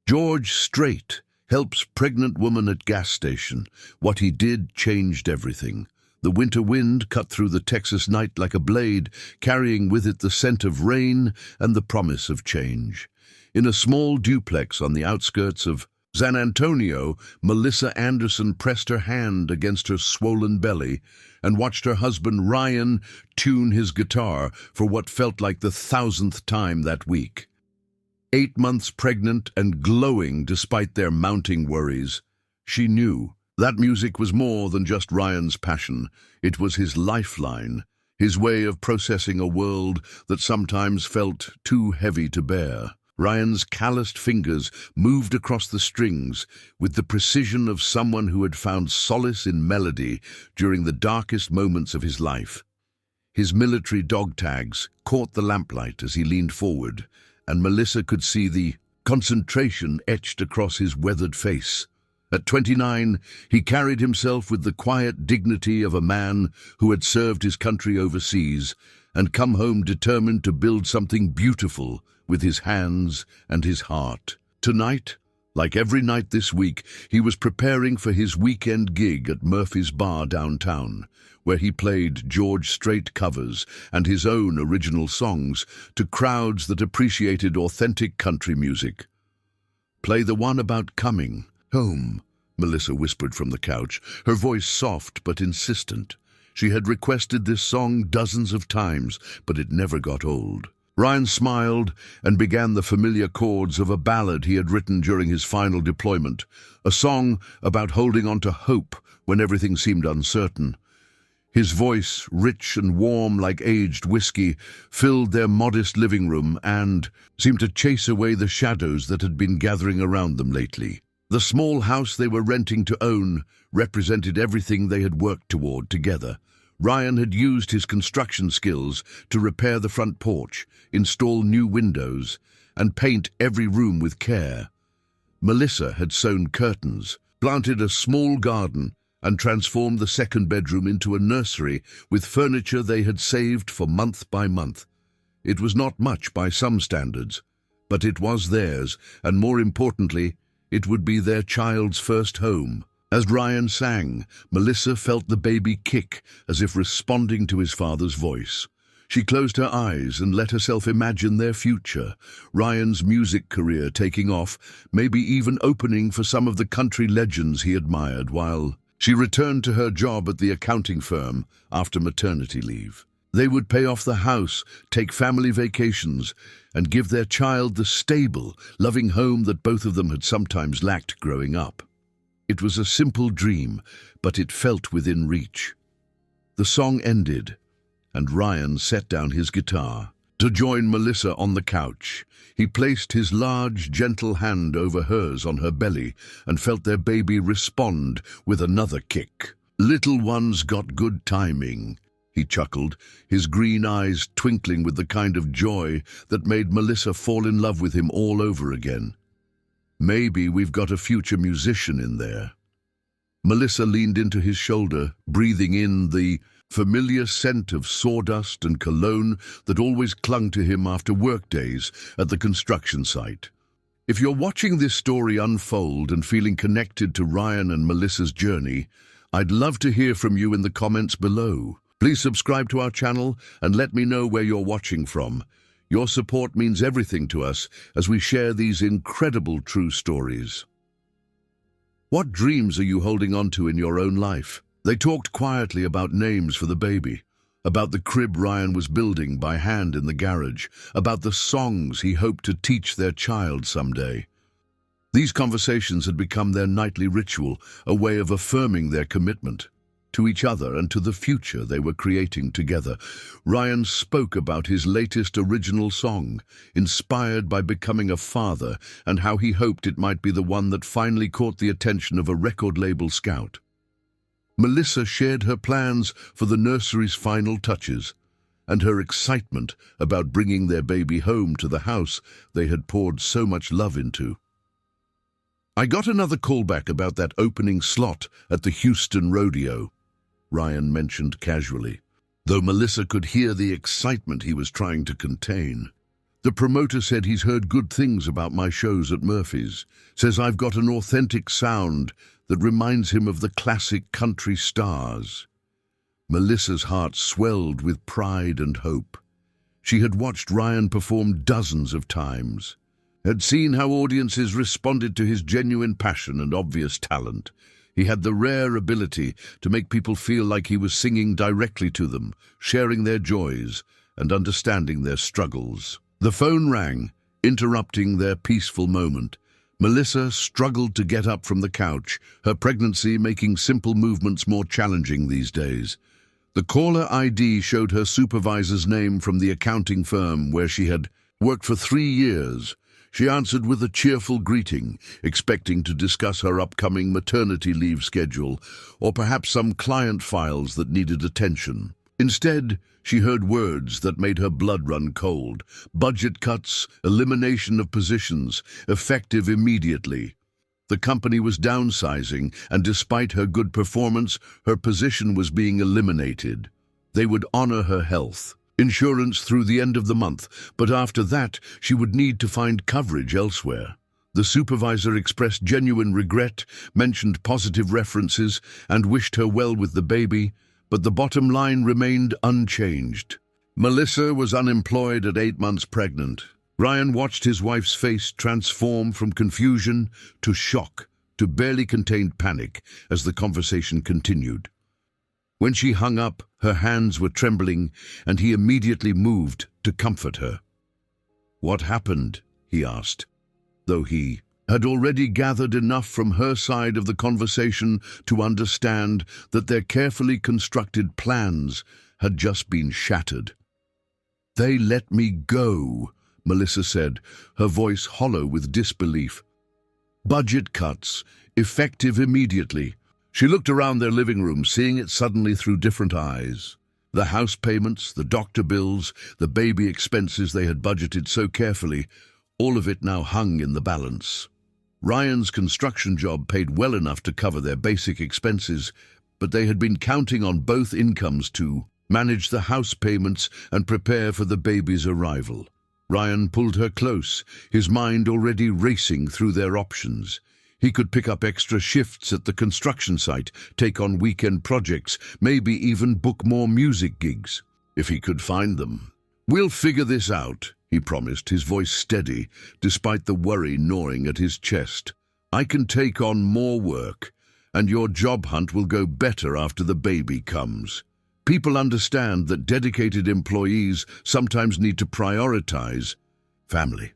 George Strait helps pregnant woman at gas station. What he did changed everything. The winter wind cut through the Texas night like a blade, carrying with it the scent of rain and the promise of change. In a small duplex on the outskirts of San Antonio, Melissa Anderson pressed her hand against her swollen belly and watched her husband Ryan tune his guitar for what felt like the 1,000th time that week. 8 months pregnant and glowing despite their mounting worries, she knew that music was more than just Ryan's passion. It was his lifeline, his way of processing a world that sometimes felt too heavy to bear. Ryan's calloused fingers moved across the strings with the precision of someone who had found solace in melody during the darkest moments of his life. His military dog tags caught the lamplight as he leaned forward, and Melissa could see the concentration etched across his weathered face. At 29, he carried himself with the quiet dignity of a man who had served his country overseas and come home determined to build something beautiful with his hands and his heart. Tonight, like every night this week, he was preparing for his weekend gig at Murphy's Bar downtown, where he played George Strait covers and his own original songs to crowds that appreciated authentic country music. "Play the one about coming home," Melissa whispered from the couch, her voice soft but insistent. She had requested this song dozens of times, but it never got old. Ryan smiled and began the familiar chords of a ballad he had written during his final deployment, a song about holding on to hope when everything seemed uncertain. His voice, rich and warm like aged whiskey, filled their modest living room and seemed to chase away the shadows that had been gathering around them lately. The small house they were renting to own represented everything they had worked toward together. Ryan had used his construction skills to repair the front porch, install new windows, and paint every room with care. Melissa had sewn curtains, planted a small garden, and transformed the second bedroom into a nursery with furniture they had saved for month by month. It was not much by some standards, but it was theirs, and more importantly, it would be their child's first home. As Ryan sang, Melissa felt the baby kick as if responding to his father's voice. She closed her eyes and let herself imagine their future, Ryan's music career taking off, maybe even opening for some of the country legends he admired, while she returned to her job at the accounting firm after maternity leave. They would pay off the house, take family vacations, and give their child the stable, loving home that both of them had sometimes lacked growing up. It was a simple dream, but it felt within reach. The song ended, and Ryan set down his guitar to join Melissa on the couch. He placed his large, gentle hand over hers on her belly and felt their baby respond with another kick. "Little one's got good timing," he chuckled, his green eyes twinkling with the kind of joy that made Melissa fall in love with him all over again. "Maybe we've got a future musician in there." Melissa leaned into his shoulder, breathing in the familiar scent of sawdust and cologne that always clung to him after workdays at the construction site. If you're watching this story unfold and feeling connected to Ryan and Melissa's journey, I'd love to hear from you in the comments below. Please subscribe to our channel and let me know where you're watching from. Your support means everything to us as we share these incredible true stories. What dreams are you holding on to in your own life? They talked quietly about names for the baby, about the crib Ryan was building by hand in the garage, about the songs he hoped to teach their child someday. These conversations had become their nightly ritual, a way of affirming their commitment to each other and to the future they were creating together. Ryan spoke about his latest original song, inspired by becoming a father, and how he hoped it might be the one that finally caught the attention of a record label scout. Melissa shared her plans for the nursery's final touches, and her excitement about bringing their baby home to the house they had poured so much love into. "I got another callback about that opening slot at the Houston rodeo," Ryan mentioned casually, though Melissa could hear the excitement he was trying to contain. The promoter said he's heard good things about my shows at Murphy's, says I've got an authentic sound that reminds him of the classic country stars. Melissa's heart swelled with pride and hope. She had watched Ryan perform dozens of times, had seen how audiences responded to his genuine passion and obvious talent. He had the rare ability to make people feel like he was singing directly to them, sharing their joys and understanding their struggles. The phone rang, interrupting their peaceful moment. Melissa struggled to get up from the couch, her pregnancy making simple movements more challenging these days. The caller ID showed her supervisor's name from the accounting firm where she had worked for 3 years. She answered with a cheerful greeting, expecting to discuss her upcoming maternity leave schedule or perhaps some client files that needed attention. Instead, she heard words that made her blood run cold. Budget cuts, elimination of positions, effective immediately. The company was downsizing, and despite her good performance, her position was being eliminated. They would honor her health insurance through the end of the month, but after that, she would need to find coverage elsewhere. The supervisor expressed genuine regret, mentioned positive references, and wished her well with the baby, but the bottom line remained unchanged. Melissa was unemployed at 8 months pregnant. Ryan watched his wife's face transform from confusion to shock to barely contained panic as the conversation continued. When she hung up, her hands were trembling, and he immediately moved to comfort her. "What happened?" he asked, though he had already gathered enough from her side of the conversation to understand that their carefully constructed plans had just been shattered. "They let me go," Melissa said, her voice hollow with disbelief. "Budget cuts, effective immediately." She looked around their living room, seeing it suddenly through different eyes. The house payments, the doctor bills, the baby expenses they had budgeted so carefully, all of it now hung in the balance. Ryan's construction job paid well enough to cover their basic expenses, but they had been counting on both incomes to manage the house payments and prepare for the baby's arrival. Ryan pulled her close, his mind already racing through their options. He could pick up extra shifts at the construction site, take on weekend projects, maybe even book more music gigs, if he could find them. "We'll figure this out," he promised, his voice steady, despite the worry gnawing at his chest. "I can take on more work, and your job hunt will go better after the baby comes. People understand that dedicated employees sometimes need to prioritize family."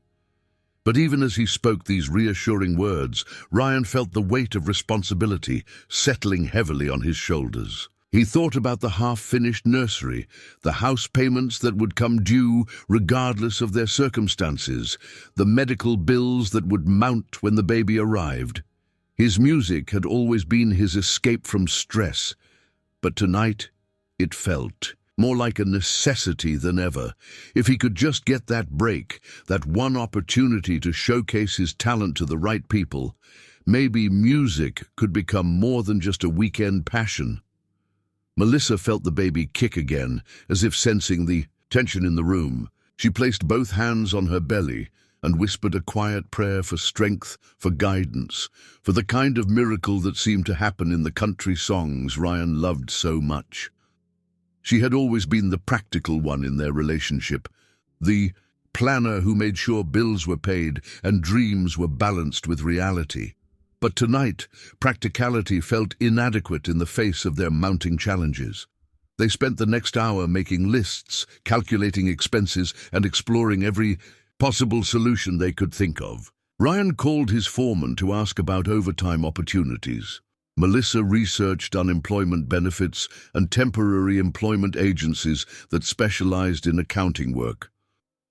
But even as he spoke these reassuring words, Ryan felt the weight of responsibility settling heavily on his shoulders. He thought about the half-finished nursery, the house payments that would come due regardless of their circumstances, the medical bills that would mount when the baby arrived. His music had always been his escape from stress, but tonight it felt more like a necessity than ever. If he could just get that break, that one opportunity to showcase his talent to the right people, maybe music could become more than just a weekend passion. Melissa felt the baby kick again, as if sensing the tension in the room. She placed both hands on her belly and whispered a quiet prayer for strength, for guidance, for the kind of miracle that seemed to happen in the country songs Ryan loved so much. She had always been the practical one in their relationship, the planner who made sure bills were paid and dreams were balanced with reality. But tonight, practicality felt inadequate in the face of their mounting challenges. They spent the next hour making lists, calculating expenses, and exploring every possible solution they could think of. Ryan called his foreman to ask about overtime opportunities. Melissa researched unemployment benefits and temporary employment agencies that specialized in accounting work.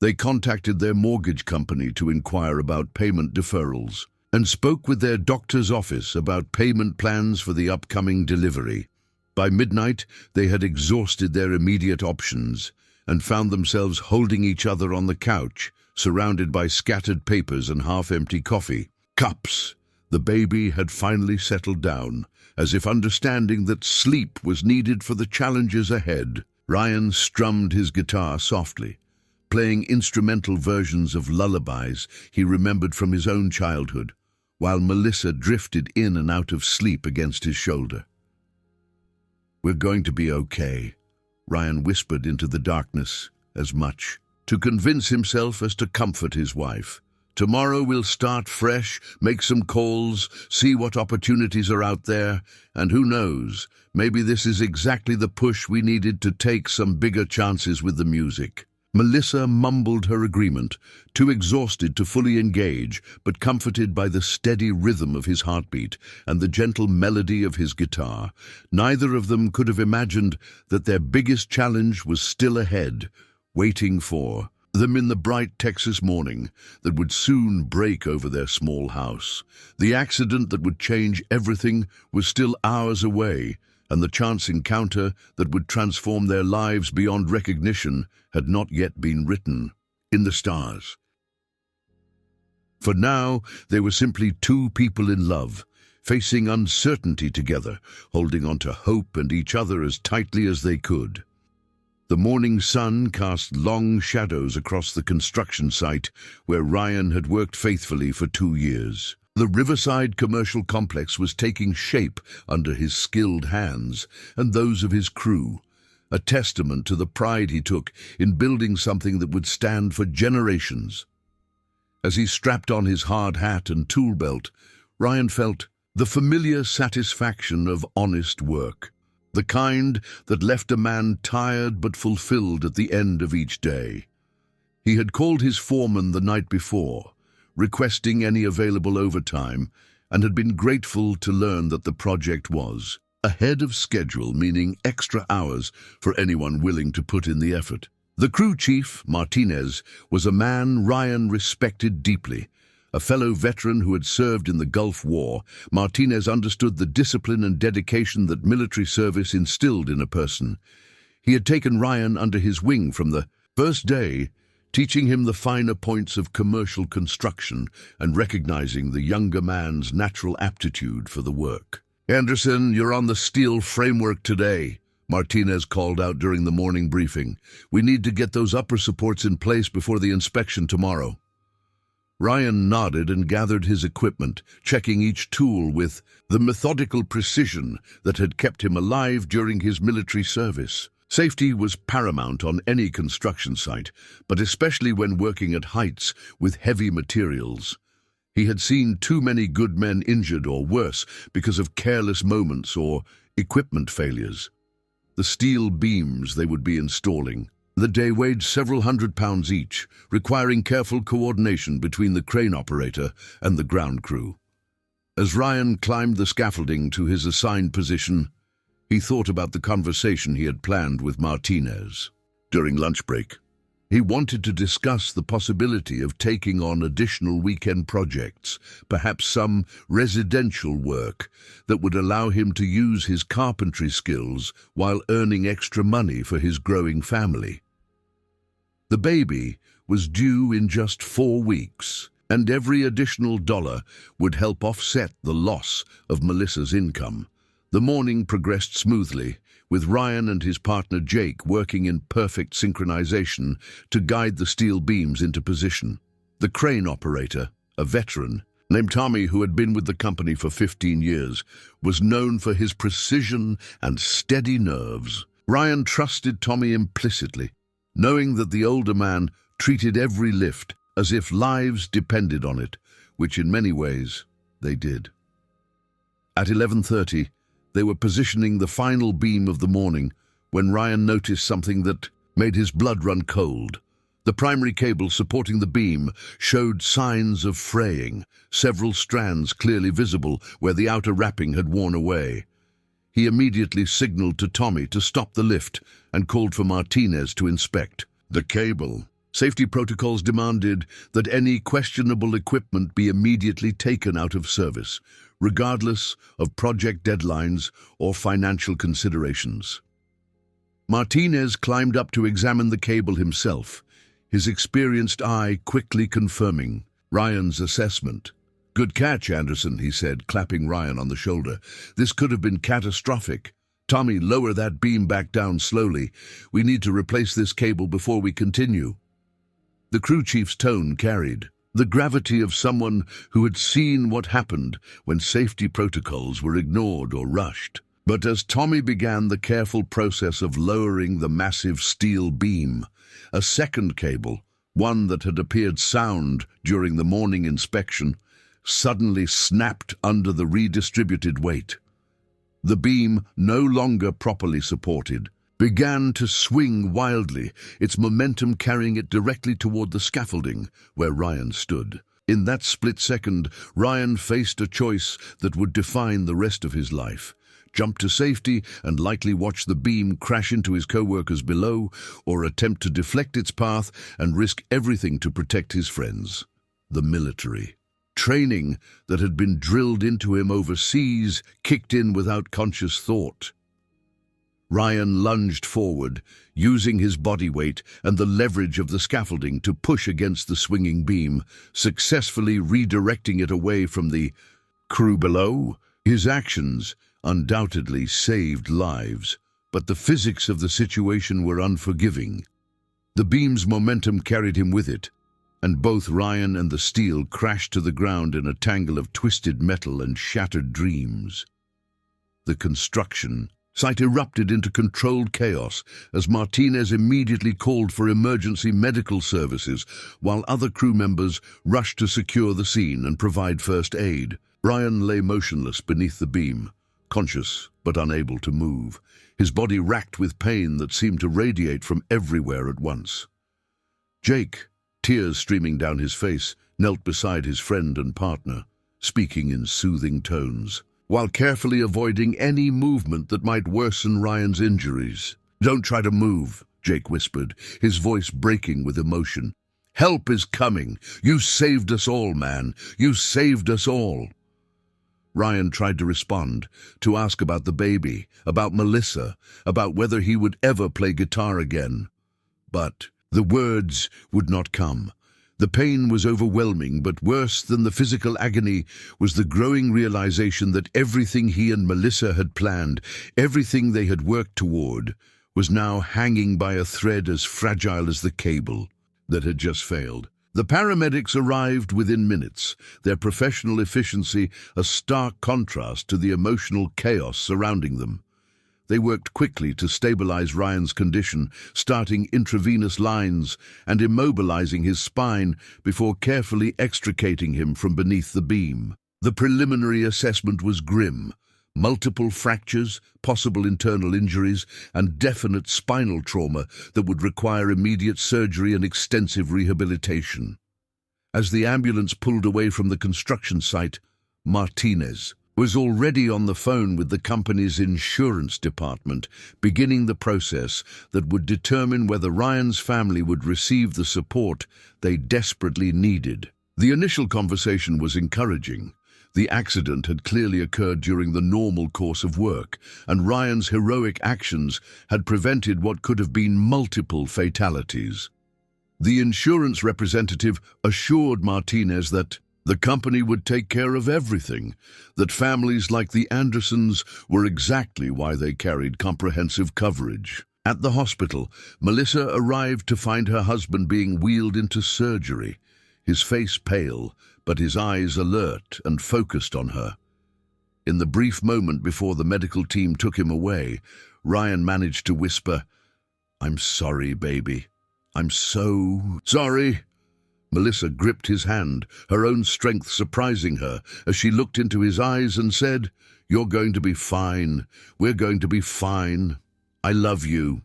They contacted their mortgage company to inquire about payment deferrals and spoke with their doctor's office about payment plans for the upcoming delivery. By midnight, they had exhausted their immediate options and found themselves holding each other on the couch, surrounded by scattered papers and half-empty coffee cups. The baby had finally settled down, as if understanding that sleep was needed for the challenges ahead. Ryan strummed his guitar softly, playing instrumental versions of lullabies he remembered from his own childhood, while Melissa drifted in and out of sleep against his shoulder. "We're going to be okay," Ryan whispered into the darkness, as much to convince himself as to comfort his wife. "Tomorrow we'll start fresh, make some calls, see what opportunities are out there, and who knows, maybe this is exactly the push we needed to take some bigger chances with the music." Melissa mumbled her agreement, too exhausted to fully engage, but comforted by the steady rhythm of his heartbeat and the gentle melody of his guitar. Neither of them could have imagined that their biggest challenge was still ahead, waiting for them in the bright Texas morning that would soon break over their small house. The accident that would change everything was still hours away, and the chance encounter that would transform their lives beyond recognition had not yet been written in the stars. For now, they were simply two people in love, facing uncertainty together, holding on to hope and each other as tightly as they could. The morning sun cast long shadows across the construction site where Ryan had worked faithfully for 2 years. The riverside commercial complex was taking shape under his skilled hands and those of his crew, a testament to the pride he took in building something that would stand for generations. As he strapped on his hard hat and tool belt, Ryan felt the familiar satisfaction of honest work, the kind that left a man tired but fulfilled at the end of each day. He had called his foreman the night before, requesting any available overtime, and had been grateful to learn that the project was ahead of schedule, meaning extra hours for anyone willing to put in the effort. The crew chief, Martinez, was a man Ryan respected deeply. A fellow veteran who had served in the Gulf War, Martinez understood the discipline and dedication that military service instilled in a person. He had taken Ryan under his wing from the first day, teaching him the finer points of commercial construction and recognizing the younger man's natural aptitude for the work. "Anderson, you're on the steel framework today," Martinez called out during the morning briefing. "We need to get those upper supports in place before the inspection tomorrow." Ryan nodded and gathered his equipment, checking each tool with the methodical precision that had kept him alive during his military service. Safety was paramount on any construction site, but especially when working at heights with heavy materials. He had seen too many good men injured or worse because of careless moments or equipment failures. The steel beams they would be installing, the day weighed several hundred pounds each, requiring careful coordination between the crane operator and the ground crew. As Ryan climbed the scaffolding to his assigned position, he thought about the conversation he had planned with Martinez. During lunch break, he wanted to discuss the possibility of taking on additional weekend projects, perhaps some residential work that would allow him to use his carpentry skills while earning extra money for his growing family. The baby was due in just 4 weeks, and every additional dollar would help offset the loss of Melissa's income. The morning progressed smoothly, with Ryan and his partner Jake working in perfect synchronization to guide the steel beams into position. The crane operator, a veteran, named Tommy, who had been with the company for 15 years, was known for his precision and steady nerves. Ryan trusted Tommy implicitly, knowing that the older man treated every lift as if lives depended on it, which in many ways they did. At 11:30, they were positioning the final beam of the morning when Ryan noticed something that made his blood run cold. The primary cable supporting the beam showed signs of fraying, several strands clearly visible where the outer wrapping had worn away. He immediately signaled to Tommy to stop the lift and called for Martinez to inspect the cable. Safety protocols demanded that any questionable equipment be immediately taken out of service, regardless of project deadlines or financial considerations. Martinez climbed up to examine the cable himself, his experienced eye quickly confirming Ryan's assessment. "Good catch, Anderson," he said, clapping Ryan on the shoulder. "This could have been catastrophic. Tommy, lower that beam back down slowly. We need to replace this cable before we continue." The crew chief's tone carried the gravity of someone who had seen what happened when safety protocols were ignored or rushed. But as Tommy began the careful process of lowering the massive steel beam, a second cable, one that had appeared sound during the morning inspection, suddenly snapped under the redistributed weight. The beam, no longer properly supported, began to swing wildly, its momentum carrying it directly toward the scaffolding where Ryan stood. In that split second, Ryan faced a choice that would define the rest of his life. Jump to safety and likely watch the beam crash into his co-workers below, or attempt to deflect its path and risk everything to protect his friends. The military. Training that had been drilled into him overseas kicked in without conscious thought. Ryan lunged forward, using his body weight and the leverage of the scaffolding to push against the swinging beam, successfully redirecting it away from the crew below. His actions undoubtedly saved lives, but the physics of the situation were unforgiving. The beam's momentum carried him with it, and both Ryan and the steel crashed to the ground in a tangle of twisted metal and shattered dreams. The construction site erupted into controlled chaos as Martinez immediately called for emergency medical services while other crew members rushed to secure the scene and provide first aid. Ryan lay motionless beneath the beam, conscious but unable to move, his body racked with pain that seemed to radiate from everywhere at once. Jake, tears streaming down his face, knelt beside his friend and partner, speaking in soothing tones, while carefully avoiding any movement that might worsen Ryan's injuries. "Don't try to move," Jake whispered, his voice breaking with emotion. "Help is coming. You saved us all, man. You saved us all." Ryan tried to respond, to ask about the baby, about Melissa, about whether he would ever play guitar again. But the words would not come. The pain was overwhelming, but worse than the physical agony was the growing realization that everything he and Melissa had planned, everything they had worked toward, was now hanging by a thread as fragile as the cable that had just failed. The paramedics arrived within minutes, their professional efficiency a stark contrast to the emotional chaos surrounding them. They worked quickly to stabilize Ryan's condition, starting intravenous lines and immobilizing his spine before carefully extricating him from beneath the beam. The preliminary assessment was grim. Multiple fractures, possible internal injuries, and definite spinal trauma that would require immediate surgery and extensive rehabilitation. As the ambulance pulled away from the construction site, Martinez was already on the phone with the company's insurance department, beginning the process that would determine whether Ryan's family would receive the support they desperately needed. The initial conversation was encouraging. The accident had clearly occurred during the normal course of work, and Ryan's heroic actions had prevented what could have been multiple fatalities. The insurance representative assured Martinez that the company would take care of everything, that families like the Andersons were exactly why they carried comprehensive coverage. At the hospital, Melissa arrived to find her husband being wheeled into surgery, his face pale, but his eyes alert and focused on her. In the brief moment before the medical team took him away, Ryan managed to whisper, "I'm sorry, baby. I'm so sorry." Melissa gripped his hand, her own strength surprising her as she looked into his eyes and said, "You're going to be fine. We're going to be fine. I love you."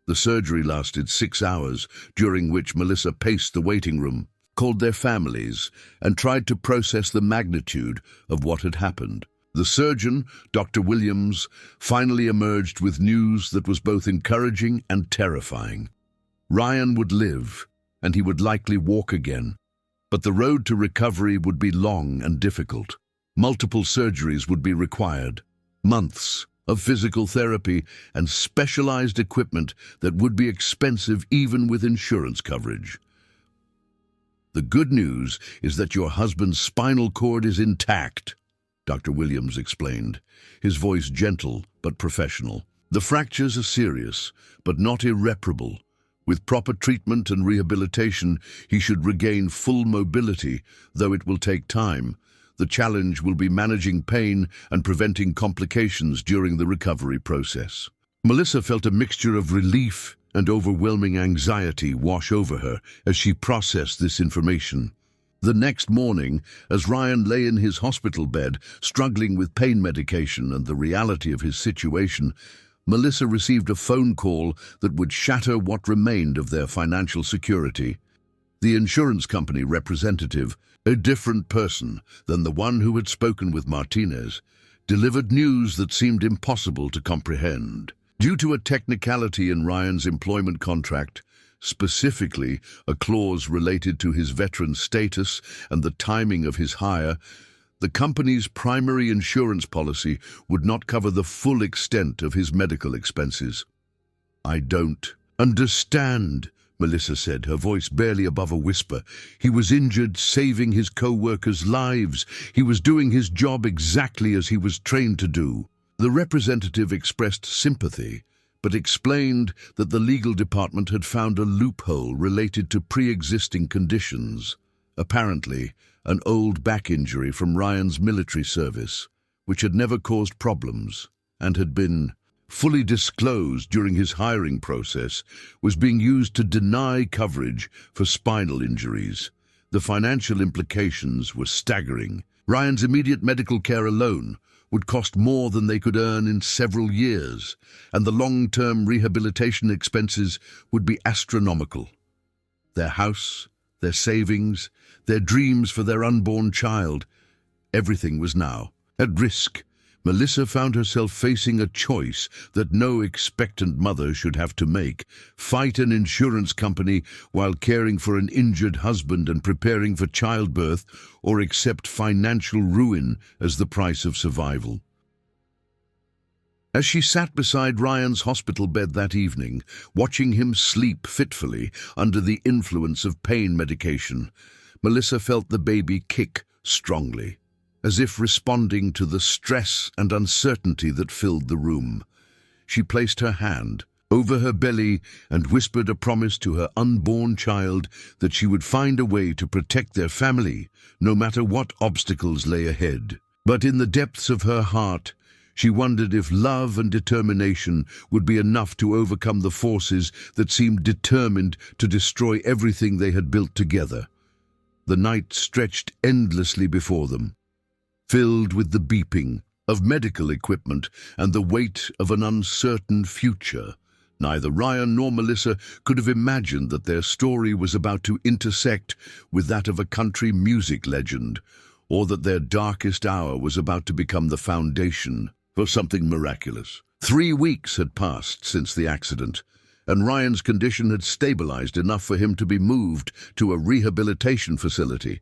The surgery lasted 6 hours, during which Melissa paced the waiting room, called their families, and tried to process the magnitude of what had happened. The surgeon, Dr. Williams, finally emerged with news that was both encouraging and terrifying. Ryan would live, and he would likely walk again, but the road to recovery would be long and difficult. Multiple surgeries would be required, months of physical therapy and specialized equipment that would be expensive even with insurance coverage. "The good news is that your husband's spinal cord is intact," Dr. Williams explained, his voice gentle but professional. "The fractures are serious, but not irreparable. With proper treatment and rehabilitation, he should regain full mobility, though it will take time. The challenge will be managing pain and preventing complications during the recovery process. Melissa felt a mixture of relief and overwhelming anxiety wash over her as she processed this information. The next morning, as Ryan lay in his hospital bed, struggling with pain medication and the reality of his situation, Melissa received a phone call that would shatter what remained of their financial security. The insurance company representative, a different person than the one who had spoken with Martinez, delivered news that seemed impossible to comprehend. Due to a technicality in Ryan's employment contract, specifically a clause related to his veteran status and the timing of his hire, the company's primary insurance policy would not cover the full extent of his medical expenses. "I don't understand," Melissa said, her voice barely above a whisper. "He was injured, saving his co-workers' lives. He was doing his job exactly as he was trained to do." The representative expressed sympathy, but explained that the legal department had found a loophole related to pre-existing conditions, apparently an old back injury from Ryan's military service, which had never caused problems and had been fully disclosed during his hiring process, was being used to deny coverage for spinal injuries. The financial implications were staggering. Ryan's immediate medical care alone would cost more than they could earn in several years, and the long-term rehabilitation expenses would be astronomical. Their house, their savings, their dreams for their unborn child, everything was now at risk. Melissa found herself facing a choice that no expectant mother should have to make: fight an insurance company while caring for an injured husband and preparing for childbirth, or accept financial ruin as the price of survival. As she sat beside Ryan's hospital bed that evening, watching him sleep fitfully under the influence of pain medication, Melissa felt the baby kick strongly, as if responding to the stress and uncertainty that filled the room. She placed her hand over her belly and whispered a promise to her unborn child that she would find a way to protect their family, no matter what obstacles lay ahead. But in the depths of her heart, she wondered if love and determination would be enough to overcome the forces that seemed determined to destroy everything they had built together. The night stretched endlessly before them, filled with the beeping of medical equipment and the weight of an uncertain future. Neither Ryan nor Melissa could have imagined that their story was about to intersect with that of a country music legend, or that their darkest hour was about to become the foundation for something miraculous. 3 weeks had passed since the accident, and Ryan's condition had stabilized enough for him to be moved to a rehabilitation facility.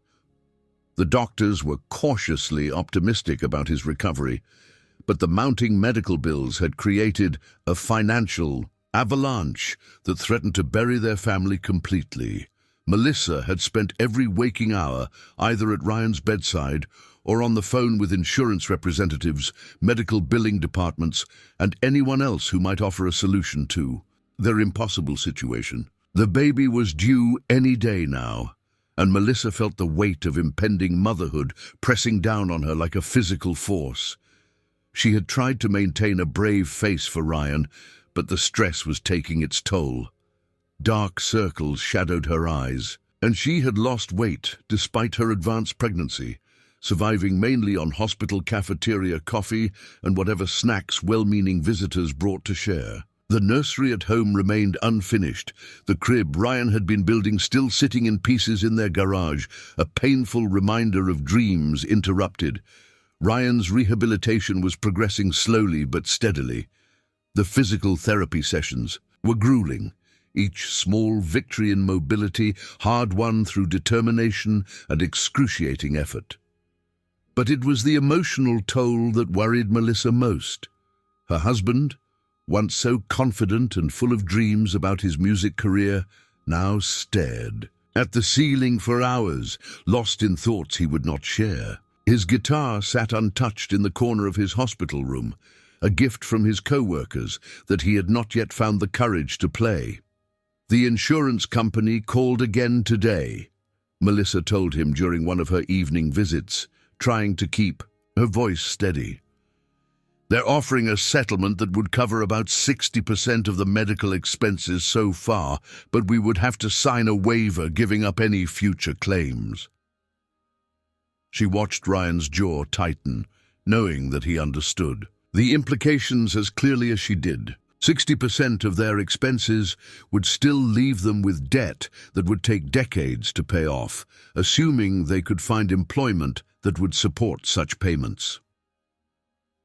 The doctors were cautiously optimistic about his recovery, but the mounting medical bills had created a financial avalanche that threatened to bury their family completely. Melissa had spent every waking hour either at Ryan's bedside or on the phone with insurance representatives, medical billing departments, and anyone else who might offer a solution to their impossible situation. The baby was due any day now, and Melissa felt the weight of impending motherhood pressing down on her like a physical force. She had tried to maintain a brave face for Ryan, but the stress was taking its toll. Dark circles shadowed her eyes, and she had lost weight despite her advanced pregnancy, surviving mainly on hospital cafeteria coffee and whatever snacks well-meaning visitors brought to share. The nursery at home remained unfinished, the crib Ryan had been building still sitting in pieces in their garage, a painful reminder of dreams interrupted. Ryan's rehabilitation was progressing slowly but steadily. The physical therapy sessions were grueling, each small victory in mobility hard-won through determination and excruciating effort. But it was the emotional toll that worried Melissa most. Her husband, once so confident and full of dreams about his music career, now stared at the ceiling for hours, lost in thoughts he would not share. His guitar sat untouched in the corner of his hospital room, a gift from his co-workers that he had not yet found the courage to play. "The insurance company called again today," Melissa told him during one of her evening visits, trying to keep her voice steady. "They're offering a settlement that would cover about 60% of the medical expenses so far, but we would have to sign a waiver giving up any future claims." She watched Ryan's jaw tighten, knowing that he understood the implications as clearly as she did. 60% of their expenses would still leave them with debt that would take decades to pay off, assuming they could find employment that would support such payments.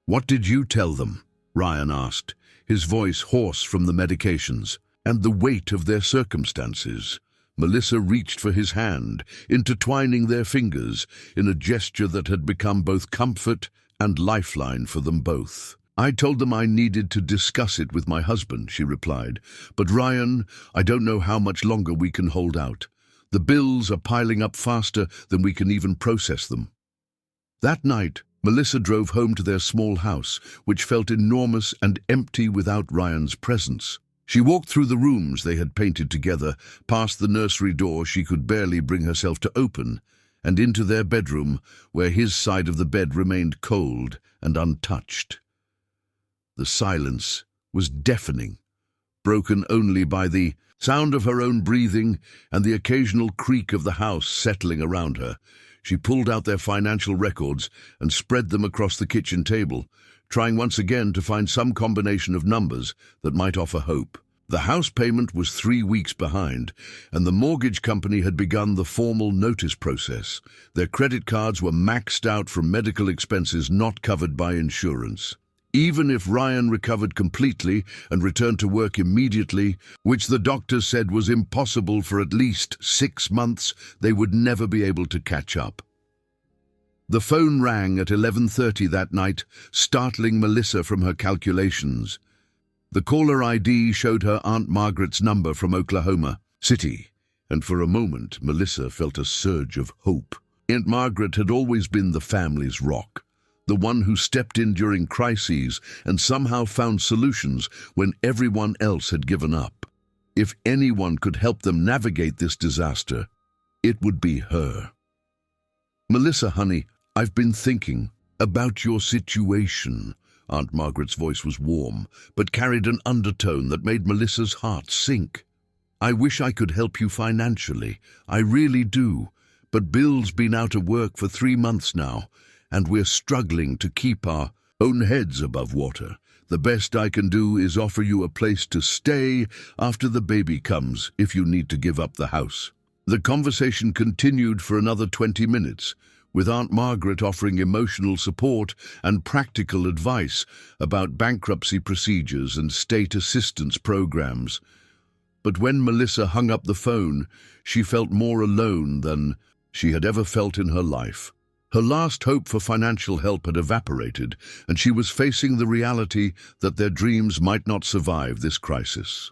"What did you tell them?" Ryan asked, his voice hoarse from the medications and the weight of their circumstances. Melissa reached for his hand, intertwining their fingers in a gesture that had become both comfort and lifeline for them both. "I told them I needed to discuss it with my husband," she replied. "But Ryan, I don't know how much longer we can hold out. The bills are piling up faster than we can even process them." That night, Melissa drove home to their small house, which felt enormous and empty without Ryan's presence. She walked through the rooms they had painted together, past the nursery door she could barely bring herself to open, and into their bedroom, where his side of the bed remained cold and untouched. The silence was deafening, broken only by the sound of her own breathing and the occasional creak of the house settling around her. She pulled out their financial records and spread them across the kitchen table, trying once again to find some combination of numbers that might offer hope. The house payment was 3 weeks behind, and the mortgage company had begun the formal notice process. Their credit cards were maxed out from medical expenses not covered by insurance. Even if Ryan recovered completely and returned to work immediately, which the doctors said was impossible for at least 6 months, they would never be able to catch up. The phone rang at 11:30 that night, startling Melissa from her calculations. The caller ID showed her Aunt Margaret's number from Oklahoma City, and for a moment Melissa felt a surge of hope. Aunt Margaret had always been the family's rock, the one who stepped in during crises and somehow found solutions when everyone else had given up. If anyone could help them navigate this disaster, it would be her. "Melissa, honey, I've been thinking about your situation." Aunt Margaret's voice was warm, but carried an undertone that made Melissa's heart sink. "I wish I could help you financially. I really do. But Bill's been out of work for 3 months now, and we're struggling to keep our own heads above water. The best I can do is offer you a place to stay after the baby comes if you need to give up the house." The conversation continued for another 20 minutes, with Aunt Margaret offering emotional support and practical advice about bankruptcy procedures and state assistance programs. But when Melissa hung up the phone, she felt more alone than she had ever felt in her life. Her last hope for financial help had evaporated, and she was facing the reality that their dreams might not survive this crisis.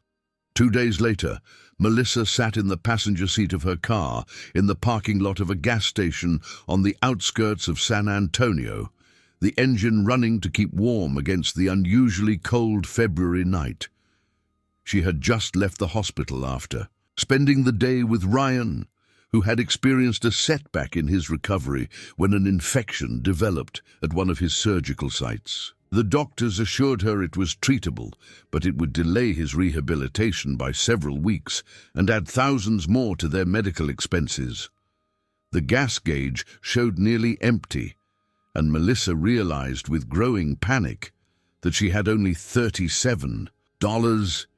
2 days later, Melissa sat in the passenger seat of her car in the parking lot of a gas station on the outskirts of San Antonio, the engine running to keep warm against the unusually cold February night. She had just left the hospital after spending the day with Ryan, who had experienced a setback in his recovery when an infection developed at one of his surgical sites. The doctors assured her it was treatable, but it would delay his rehabilitation by several weeks and add thousands more to their medical expenses. The gas gauge showed nearly empty, and Melissa realized with growing panic that she had only $37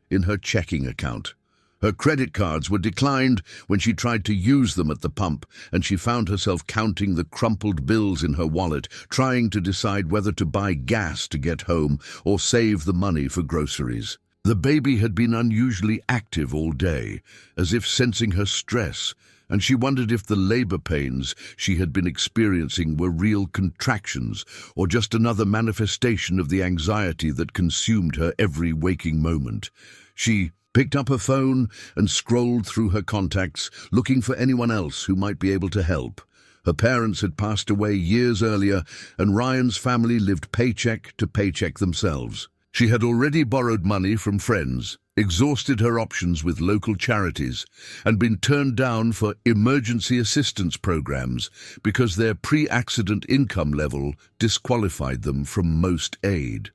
in her checking account. Her credit cards were declined when she tried to use them at the pump, and she found herself counting the crumpled bills in her wallet, trying to decide whether to buy gas to get home or save the money for groceries. The baby had been unusually active all day, as if sensing her stress, and she wondered if the labor pains she had been experiencing were real contractions or just another manifestation of the anxiety that consumed her every waking moment. She picked up her phone and scrolled through her contacts, looking for anyone else who might be able to help. Her parents had passed away years earlier, and Ryan's family lived paycheck to paycheck themselves. She had already borrowed money from friends, exhausted her options with local charities, and been turned down for emergency assistance programs because their pre-accident income level disqualified them from most aid.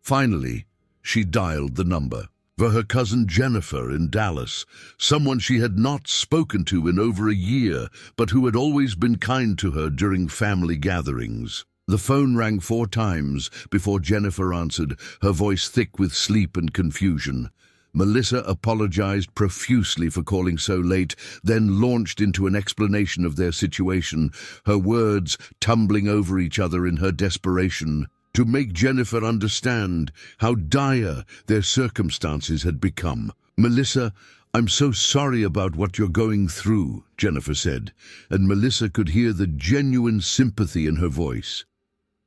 Finally, she dialed the number for her cousin Jennifer in Dallas, someone she had not spoken to in over a year, but who had always been kind to her during family gatherings. The phone rang 4 times before Jennifer answered, her voice thick with sleep and confusion. Melissa apologized profusely for calling so late, then launched into an explanation of their situation, her words tumbling over each other in her desperation to make Jennifer understand how dire their circumstances had become. "Melissa, I'm so sorry about what you're going through," Jennifer said, and Melissa could hear the genuine sympathy in her voice.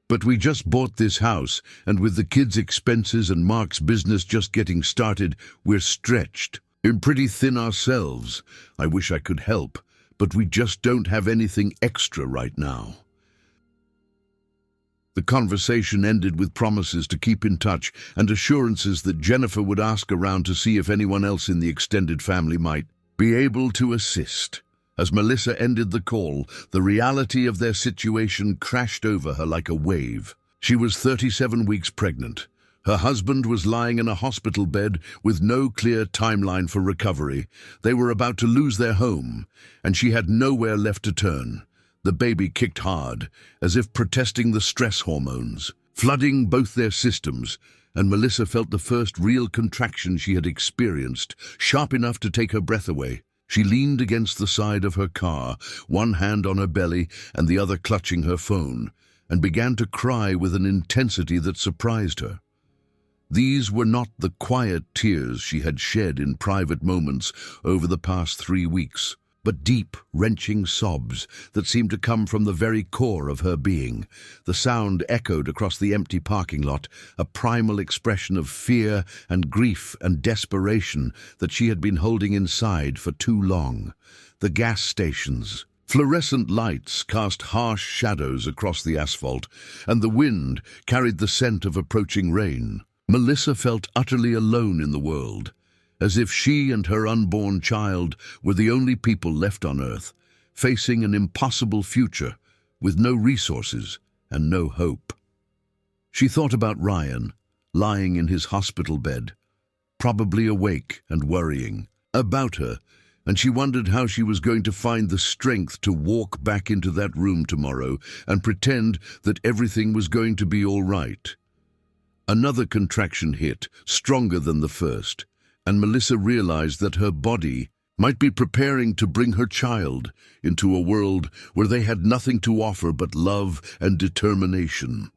"But we just bought this house, and with the kids' expenses and Mark's business just getting started, we're stretched. We're pretty thin ourselves. I wish I could help, but we just don't have anything extra right now." The conversation ended with promises to keep in touch and assurances that Jennifer would ask around to see if anyone else in the extended family might be able to assist. As Melissa ended the call, the reality of their situation crashed over her like a wave. She was 37 weeks pregnant. Her husband was lying in a hospital bed with no clear timeline for recovery. They were about to lose their home, and she had nowhere left to turn. The baby kicked hard, as if protesting the stress hormones, flooding both their systems, and Melissa felt the first real contraction she had experienced, sharp enough to take her breath away. She leaned against the side of her car, one hand on her belly and the other clutching her phone, and began to cry with an intensity that surprised her. These were not the quiet tears she had shed in private moments over the past 3 weeks, but deep, wrenching sobs that seemed to come from the very core of her being. The sound echoed across the empty parking lot, a primal expression of fear and grief and desperation that she had been holding inside for too long. The gas stations, fluorescent lights cast harsh shadows across the asphalt, and the wind carried the scent of approaching rain. Melissa felt utterly alone in the world, as if she and her unborn child were the only people left on Earth, facing an impossible future with no resources and no hope. She thought about Ryan, lying in his hospital bed, probably awake and worrying about her, and she wondered how she was going to find the strength to walk back into that room tomorrow and pretend that everything was going to be all right. Another contraction hit, stronger than the first, and Melissa realized that her body might be preparing to bring her child into a world where they had nothing to offer but love and determination.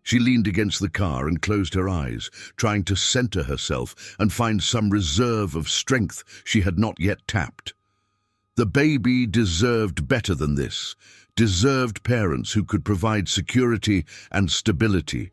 She leaned against the car and closed her eyes, trying to center herself and find some reserve of strength she had not yet tapped. The baby deserved better than this, deserved parents who could provide security and stability,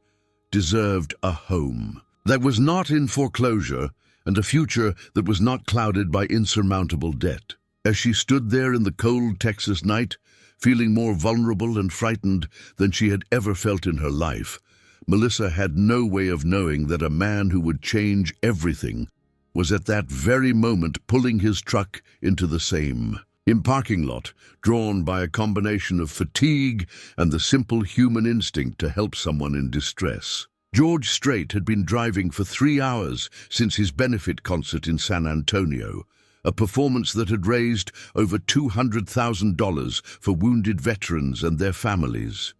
deserved a home that was not in foreclosure, and a future that was not clouded by insurmountable debt. As she stood there in the cold Texas night, feeling more vulnerable and frightened than she had ever felt in her life, Melissa had no way of knowing that a man who would change everything was at that very moment pulling his truck into the same parking lot, drawn by a combination of fatigue and the simple human instinct to help someone in distress. George Strait had been driving for 3 hours since his benefit concert in San Antonio, a performance that had raised over $200,000 for wounded veterans and their families.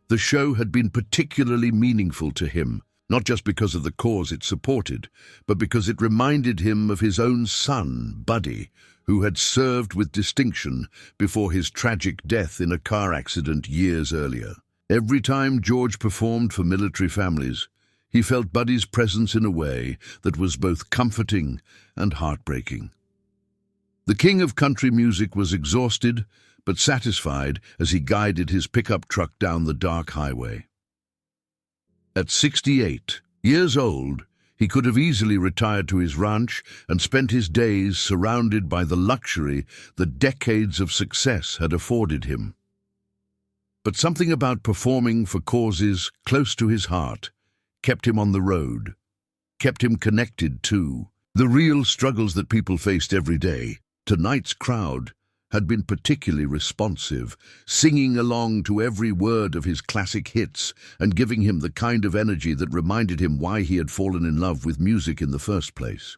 The show had been particularly meaningful to him, not just because of the cause it supported, but because it reminded him of his own son, Buddy, who had served with distinction before his tragic death in a car accident years earlier. Every time George performed for military families, he felt Buddy's presence in a way that was both comforting and heartbreaking. The king of country music was exhausted but satisfied as he guided his pickup truck down the dark highway. At 68 years old, he could have easily retired to his ranch and spent his days surrounded by the luxury that decades of success had afforded him. But something about performing for causes close to his heart kept him on the road, kept him connected too. The real struggles that people faced every day. Tonight's crowd had been particularly responsive, singing along to every word of his classic hits and giving him the kind of energy that reminded him why he had fallen in love with music in the first place.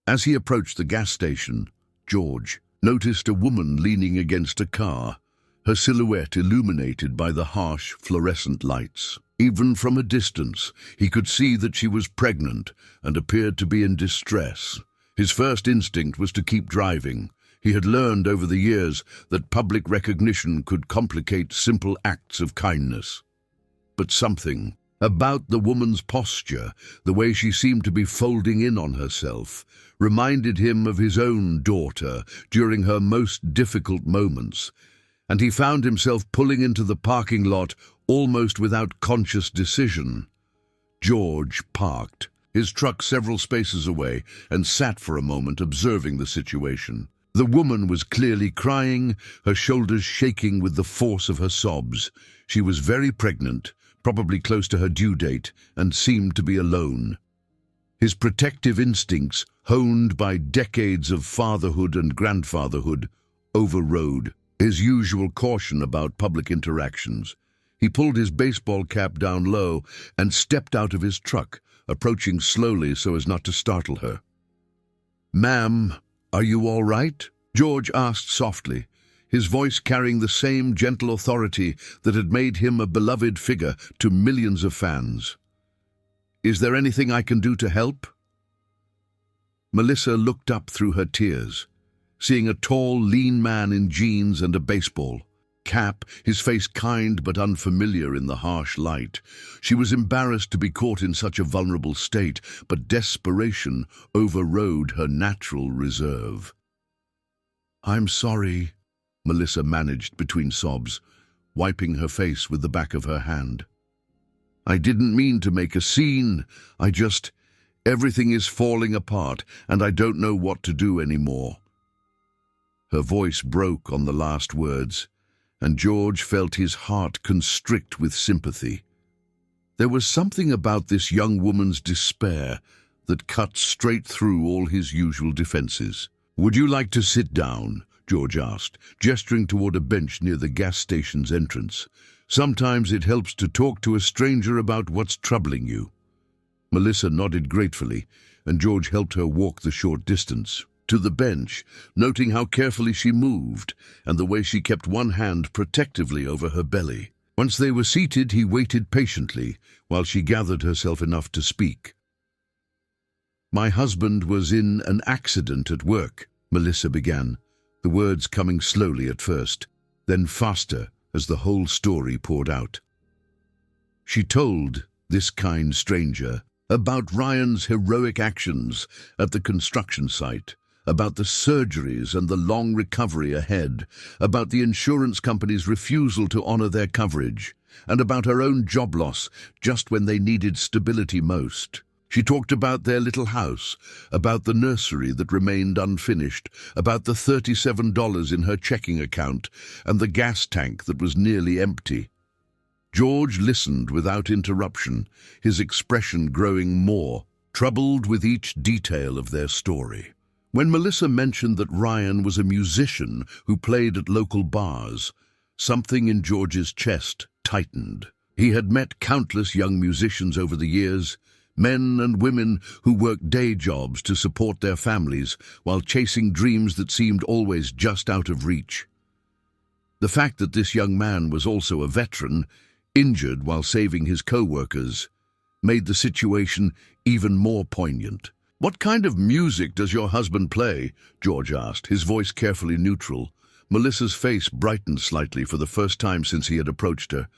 As he approached the gas station, George noticed a woman leaning against a car, her silhouette illuminated by the harsh fluorescent lights. Even from a distance, he could see that she was pregnant and appeared to be in distress. His first instinct was to keep driving. He had learned over the years that public recognition could complicate simple acts of kindness. But something about the woman's posture, the way she seemed to be folding in on herself, reminded him of his own daughter during her most difficult moments, and he found himself pulling into the parking lot almost without conscious decision. George parked his truck several spaces away and sat for a moment observing the situation. The woman was clearly crying, her shoulders shaking with the force of her sobs. She was very pregnant, probably close to her due date, and seemed to be alone. His protective instincts, honed by decades of fatherhood and grandfatherhood, overrode his usual caution about public interactions. He pulled his baseball cap down low and stepped out of his truck, approaching slowly so as not to startle her. "Ma'am, are you all right?" George asked softly, his voice carrying the same gentle authority that had made him a beloved figure to millions of fans. "Is there anything I can do to help?" Melissa looked up through her tears, seeing a tall, lean man in jeans and a baseball cap, his face kind but unfamiliar in the harsh light. She was embarrassed to be caught in such a vulnerable state, but desperation overrode her natural reserve. "I'm sorry," Melissa managed between sobs, wiping her face with the back of her hand. "I didn't mean to make a scene. Everything is falling apart, and I don't know what to do anymore." Her voice broke on the last words, and George felt his heart constrict with sympathy. There was something about this young woman's despair that cut straight through all his usual defenses. "Would you like to sit down?" George asked, gesturing toward a bench near the gas station's entrance. "Sometimes it helps to talk to a stranger about what's troubling you." Melissa nodded gratefully, and George helped her walk the short distance to the bench, noting how carefully she moved and the way she kept one hand protectively over her belly. Once they were seated, he waited patiently while she gathered herself enough to speak. "My husband was in an accident at work," Melissa began, the words coming slowly at first, then faster as the whole story poured out. She told this kind stranger about Ryan's heroic actions at the construction site, about the surgeries and the long recovery ahead, about the insurance company's refusal to honor their coverage, and about her own job loss just when they needed stability most. She talked about their little house, about the nursery that remained unfinished, about the $37 in her checking account, and the gas tank that was nearly empty. George listened without interruption, his expression growing more troubled with each detail of their story. When Melissa mentioned that Ryan was a musician who played at local bars, something in George's chest tightened. He had met countless young musicians over the years, men and women who worked day jobs to support their families while chasing dreams that seemed always just out of reach. The fact that this young man was also a veteran, injured while saving his co-workers, made the situation even more poignant. "What kind of music does your husband play?" George asked, his voice carefully neutral. Melissa's face brightened slightly for the first time since he had approached her.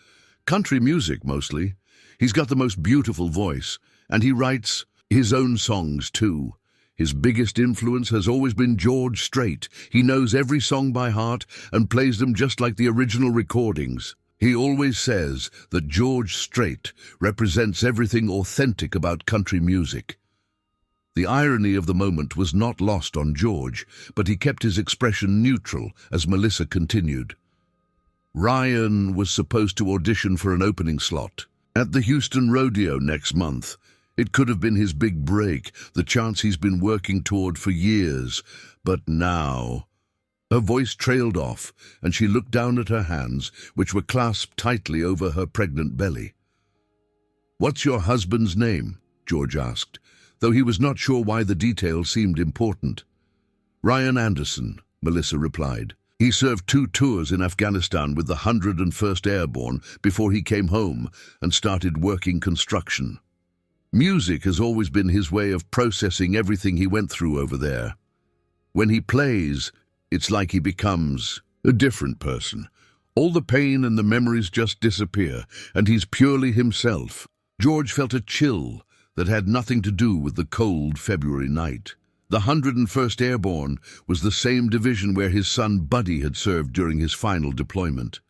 "Country music, mostly. He's got the most beautiful voice, and he writes his own songs, too. His biggest influence has always been George Strait. He knows every song by heart and plays them just like the original recordings. He always says that George Strait represents everything authentic about country music." The irony of the moment was not lost on George, but he kept his expression neutral as Melissa continued. "Ryan was supposed to audition for an opening slot at the Houston Rodeo next month. It could have been his big break, the chance he's been working toward for years. But now... Her voice trailed off, and she looked down at her hands, which were clasped tightly over her pregnant belly. "What's your husband's name?" George asked, though he was not sure why the detail seemed important. "Ryan Anderson," Melissa replied. "He served 2 tours in Afghanistan with the 101st Airborne before he came home and started working construction. Music has always been his way of processing everything he went through over there. When he plays, it's like he becomes a different person. All the pain and the memories just disappear, and he's purely himself." George felt a chill that had nothing to do with the cold February night. The 101st Airborne was the same division where his son Buddy had served during his final deployment.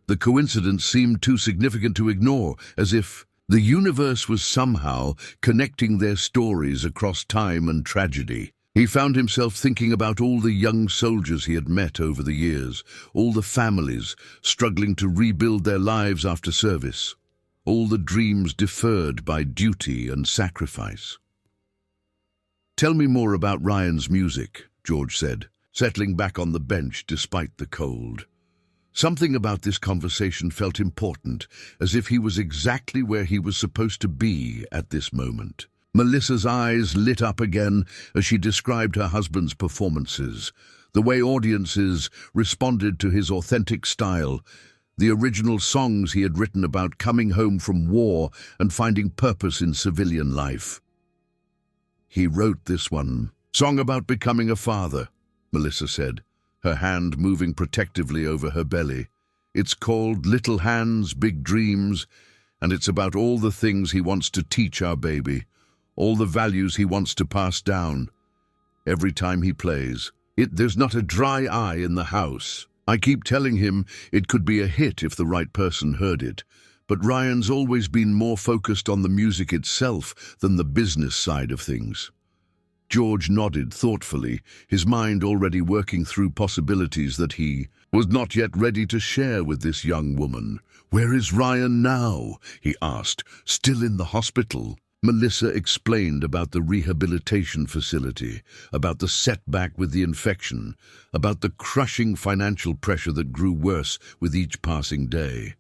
The coincidence seemed too significant to ignore, as if the universe was somehow connecting their stories across time and tragedy. He found himself thinking about all the young soldiers he had met over the years, all the families struggling to rebuild their lives after service, all the dreams deferred by duty and sacrifice. "Tell me more about Ryan's music," George said, settling back on the bench despite the cold. Something about this conversation felt important, as if he was exactly where he was supposed to be at this moment. Melissa's eyes lit up again as she described her husband's performances, the way audiences responded to his authentic style, the original songs he had written about coming home from war and finding purpose in civilian life. "He wrote this one, song about becoming a father," Melissa said, her hand moving protectively over her belly. "It's called Little Hands, Big Dreams, and it's about all the things he wants to teach our baby, all the values he wants to pass down. Every time he plays, there's not a dry eye in the house. I keep telling him it could be a hit if the right person heard it, but Ryan's always been more focused on the music itself than the business side of things." George nodded thoughtfully, his mind already working through possibilities that he was not yet ready to share with this young woman. "Where is Ryan now?" he asked. "Still in the hospital?" Melissa explained about the rehabilitation facility, about the setback with the infection, about the crushing financial pressure that grew worse with each passing day.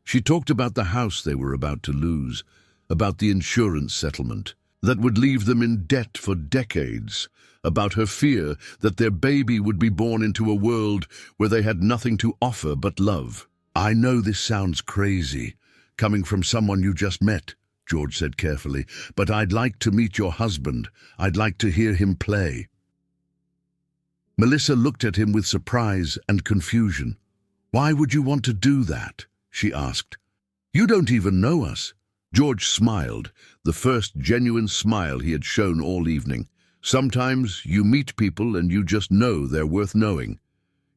She talked about the house they were about to lose, about the insurance settlement that would leave them in debt for decades, about her fear that their baby would be born into a world where they had nothing to offer but love. "I know this sounds crazy, coming from someone you just met," George said carefully, "but I'd like to meet your husband. I'd like to hear him play." Melissa looked at him with surprise and confusion. "Why would you want to do that?" she asked. "You don't even know us." George smiled, the first genuine smile he had shown all evening. "Sometimes you meet people and you just know they're worth knowing.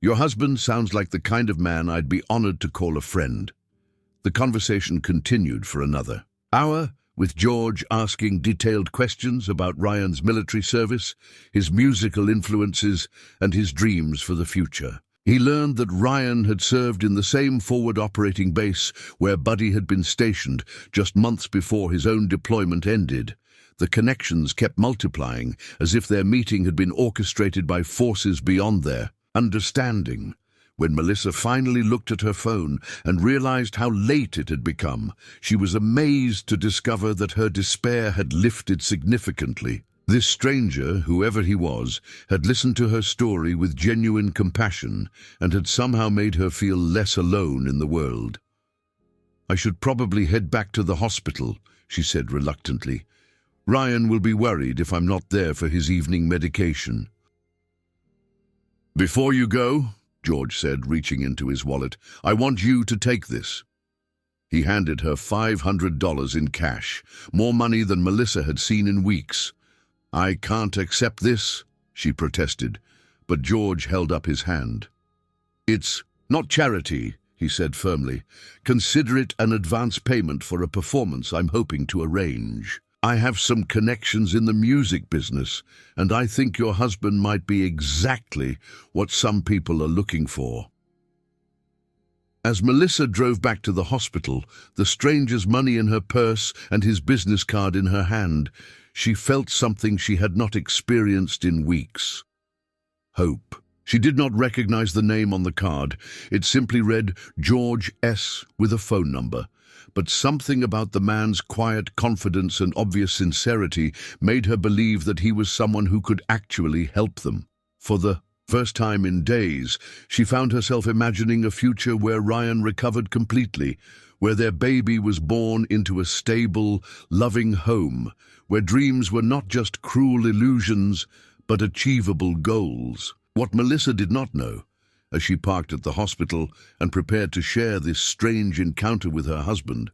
Your husband sounds like the kind of man I'd be honored to call a friend." The conversation continued for another hour, with George asking detailed questions about Ryan's military service, his musical influences, and his dreams for the future. He learned that Ryan had served in the same forward operating base where Buddy had been stationed just months before his own deployment ended. The connections kept multiplying, as if their meeting had been orchestrated by forces beyond their understanding. When Melissa finally looked at her phone and realized how late it had become, she was amazed to discover that her despair had lifted significantly. This stranger, whoever he was, had listened to her story with genuine compassion and had somehow made her feel less alone in the world. "I should probably head back to the hospital," she said reluctantly. "Ryan will be worried if I'm not there for his evening medication." "Before you go," George said, reaching into his wallet, "I want you to take this." He handed her $500 in cash, more money than Melissa had seen in weeks. "I can't accept this," she protested, but George held up his hand. "It's not charity," he said firmly. "Consider it an advance payment for a performance I'm hoping to arrange. I have some connections in the music business, and I think your husband might be exactly what some people are looking for." As Melissa drove back to the hospital, the stranger's money in her purse and his business card in her hand, she felt something she had not experienced in weeks. Hope. She did not recognize the name on the card. It simply read George S. with a phone number. But something about the man's quiet confidence and obvious sincerity made her believe that he was someone who could actually help them. For the first time in days, she found herself imagining a future where Ryan recovered completely, where their baby was born into a stable, loving home, where dreams were not just cruel illusions, but achievable goals. What Melissa did not know, as she parked at the hospital and prepared to share this strange encounter with her husband,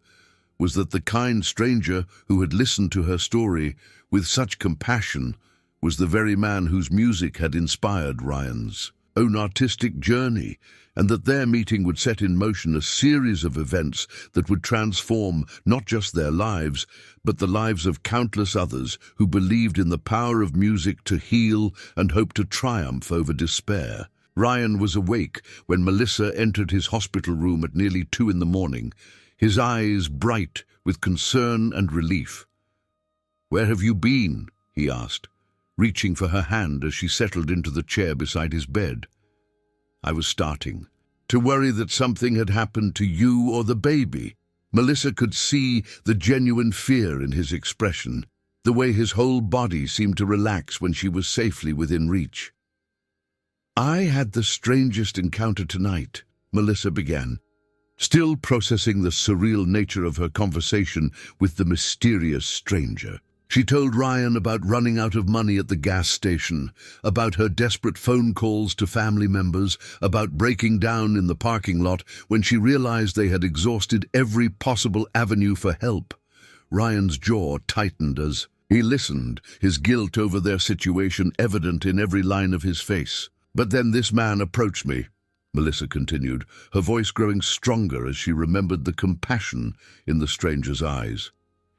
was that the kind stranger who had listened to her story with such compassion was the very man whose music had inspired Ryan's own artistic journey, and that their meeting would set in motion a series of events that would transform not just their lives, but the lives of countless others who believed in the power of music to heal and hope to triumph over despair. Ryan was awake when Melissa entered his hospital room at nearly 2 a.m, his eyes bright with concern and relief. "Where have you been?" he asked, reaching for her hand as she settled into the chair beside his bed. "I was starting to worry that something had happened to you or the baby." Melissa could see the genuine fear in his expression, the way his whole body seemed to relax when she was safely within reach. "I had the strangest encounter tonight," Melissa began, still processing the surreal nature of her conversation with the mysterious stranger. She told Ryan about running out of money at the gas station, about her desperate phone calls to family members, about breaking down in the parking lot when she realized they had exhausted every possible avenue for help. Ryan's jaw tightened as he listened, his guilt over their situation evident in every line of his face. "But then this man approached me," Melissa continued, her voice growing stronger as she remembered the compassion in the stranger's eyes.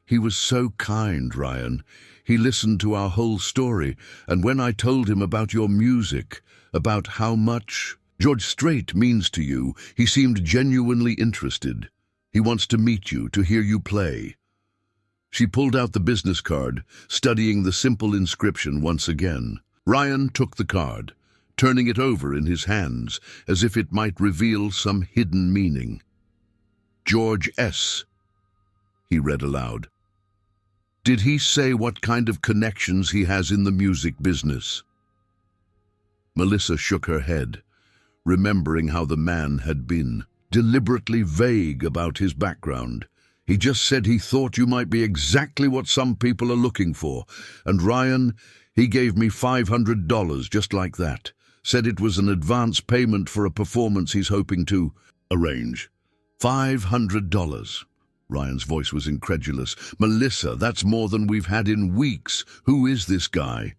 "He was so kind, Ryan. He listened to our whole story, and when I told him about your music, about how much George Strait means to you, he seemed genuinely interested. He wants to meet you, to hear you play." She pulled out the business card, studying the simple inscription once again. Ryan took the card, turning it over in his hands as if it might reveal some hidden meaning. "George S.," he read aloud. "Did he say what kind of connections he has in the music business?" Melissa shook her head, remembering how the man had been deliberately vague about his background. "He just said he thought you might be exactly what some people are looking for. And Ryan, he gave me $500 just like that. Said it was an advance payment for a performance he's hoping to arrange." $500. Ryan's voice was incredulous. "Melissa, that's more than we've had in weeks. Who is this guy?"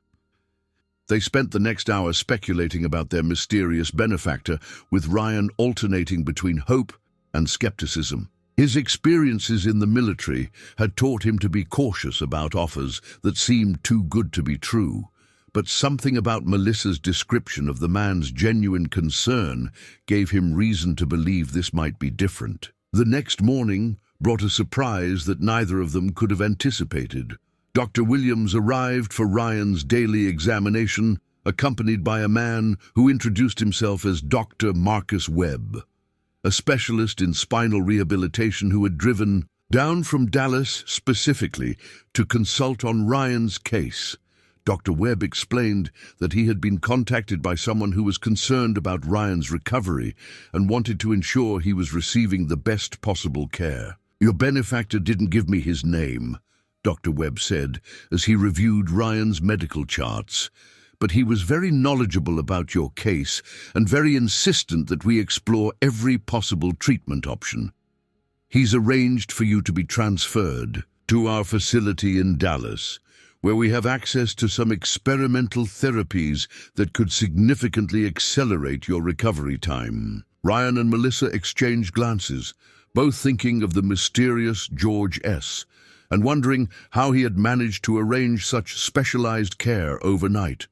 They spent the next hour speculating about their mysterious benefactor, with Ryan alternating between hope and skepticism. His experiences in the military had taught him to be cautious about offers that seemed too good to be true, but something about Melissa's description of the man's genuine concern gave him reason to believe this might be different. The next morning brought a surprise that neither of them could have anticipated. Dr. Williams arrived for Ryan's daily examination, accompanied by a man who introduced himself as Dr. Marcus Webb, a specialist in spinal rehabilitation who had driven down from Dallas specifically to consult on Ryan's case. Dr. Webb explained that he had been contacted by someone who was concerned about Ryan's recovery and wanted to ensure he was receiving the best possible care. "Your benefactor didn't give me his name," Dr. Webb said as he reviewed Ryan's medical charts, "but he was very knowledgeable about your case and very insistent that we explore every possible treatment option. He's arranged for you to be transferred to our facility in Dallas, where we have access to some experimental therapies that could significantly accelerate your recovery time." Ryan and Melissa exchanged glances, both thinking of the mysterious George S., and wondering how he had managed to arrange such specialized care overnight.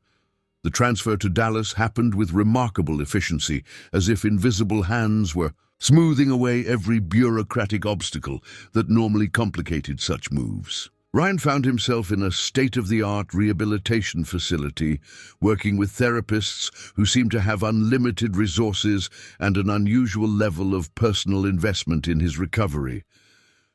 The transfer to Dallas happened with remarkable efficiency, as if invisible hands were smoothing away every bureaucratic obstacle that normally complicated such moves. Ryan found himself in a state-of-the-art rehabilitation facility, working with therapists who seemed to have unlimited resources and an unusual level of personal investment in his recovery.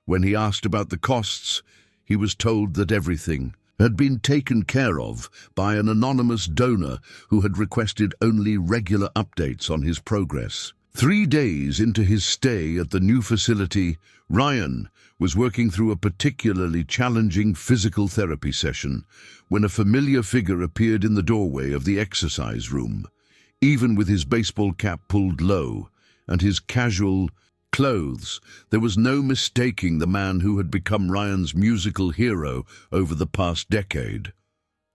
When he asked about the costs, he was told that everything had been taken care of by an anonymous donor who had requested only regular updates on his progress. 3 days into his stay at the new facility, Ryan was working through a particularly challenging physical therapy session when a familiar figure appeared in the doorway of the exercise room. Even with his baseball cap pulled low and his casual clothes, there was no mistaking the man who had become Ryan's musical hero over the past decade.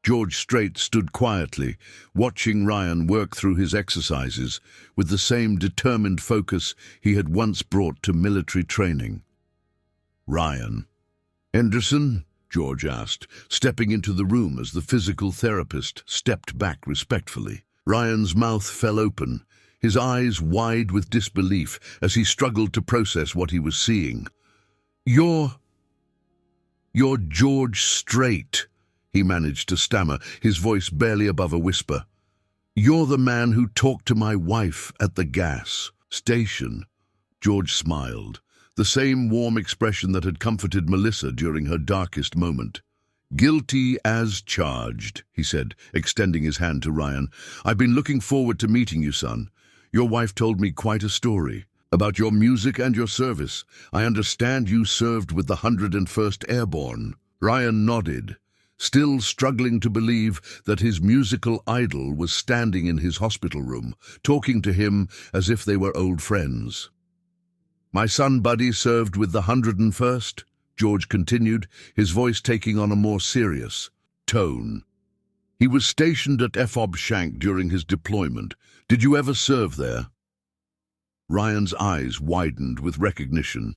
George Strait stood quietly, watching Ryan work through his exercises with the same determined focus he had once brought to military training. "Ryan." "Henderson?" George asked, stepping into the room as the physical therapist stepped back respectfully. Ryan's mouth fell open, his eyes wide with disbelief as he struggled to process what he was seeing. You're George Strait," he managed to stammer, his voice barely above a whisper. "You're the man who talked to my wife at the gas station." George smiled, the same warm expression that had comforted Melissa during her darkest moment. "Guilty as charged," he said, extending his hand to Ryan. "I've been looking forward to meeting you, son. Your wife told me quite a story about your music and your service. I understand you served with the 101st Airborne." Ryan nodded, still struggling to believe that his musical idol was standing in his hospital room, talking to him as if they were old friends. "My son Buddy served with the 101st, George continued, his voice taking on a more serious tone. "He was stationed at FOB Shank during his deployment. Did you ever serve there?" Ryan's eyes widened with recognition.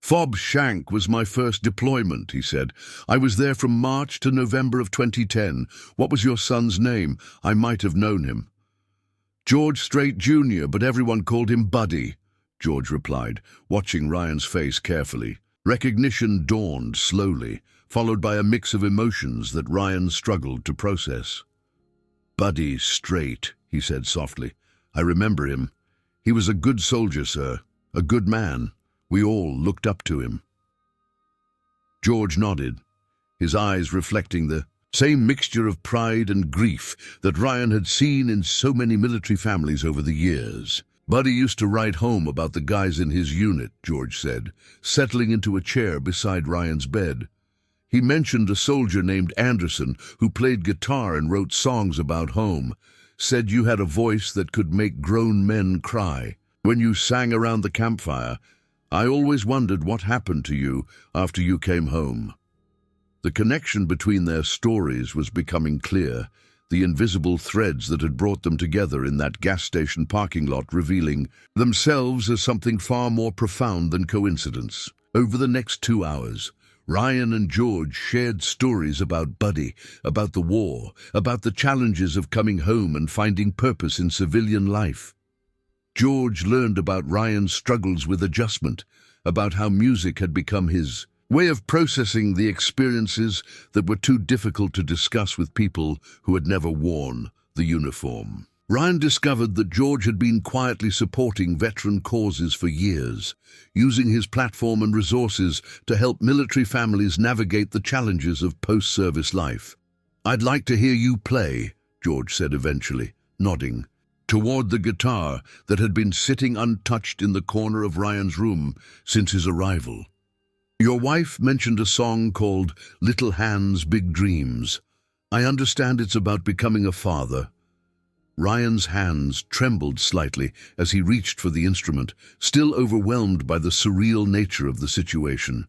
"FOB Shank was my first deployment," he said. "I was there from March to November of 2010. What was your son's name? I might have known him." "George Strait Jr., but everyone called him Buddy," George replied, watching Ryan's face carefully. Recognition dawned slowly, followed by a mix of emotions that Ryan struggled to process. "Buddy Strait," he said softly. "I remember him. He was a good soldier, sir. A good man. We all looked up to him." George nodded, his eyes reflecting the same mixture of pride and grief that Ryan had seen in so many military families over the years. "Buddy used to write home about the guys in his unit," George said, settling into a chair beside Ryan's bed. "He mentioned a soldier named Anderson who played guitar and wrote songs about home. Said you had a voice that could make grown men cry. When you sang around the campfire, I always wondered what happened to you after you came home." The connection between their stories was becoming clear, the invisible threads that had brought them together in that gas station parking lot revealing themselves as something far more profound than coincidence. Over the next 2 hours, Ryan and George shared stories about Buddy, about the war, about the challenges of coming home and finding purpose in civilian life. George learned about Ryan's struggles with adjustment, about how music had become his way of processing the experiences that were too difficult to discuss with people who had never worn the uniform. Ryan discovered that George had been quietly supporting veteran causes for years, using his platform and resources to help military families navigate the challenges of post-service life. "I'd like to hear you play," George said eventually, nodding toward the guitar that had been sitting untouched in the corner of Ryan's room since his arrival. "Your wife mentioned a song called Little Hands, Big Dreams. I understand it's about becoming a father." Ryan's hands trembled slightly as he reached for the instrument, still overwhelmed by the surreal nature of the situation.